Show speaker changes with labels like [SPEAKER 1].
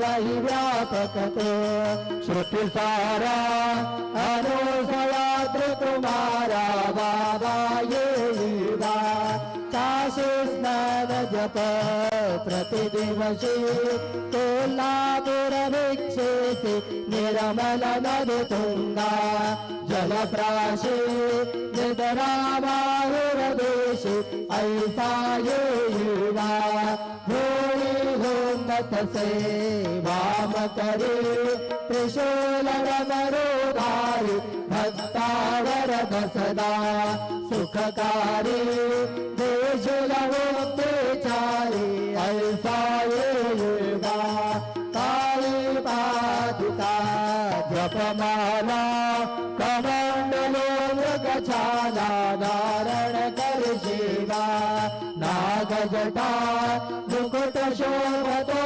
[SPEAKER 1] सर्वहि व्यापक तो श्रुति सारा अनुसयात्र तुम्हारा बाबा ये वा काशी स्नान जप प्रतिदिवसी कोल्हापुरवीक्षेति निर्मल नदी तुंगा जलप्राशी निदरामाहुरदेशि ऐसा ये युवा भूमि होमत से वाम करे त्रिशूल रमरोधारी भक्तावरद सदा सुखकारी देशुलवोत्तेचारी ऐसा ये युवा काली पादुका जपमाला कमंडलो मृगछाला धारण कर शिवा नागजटा मुकुट शोभतो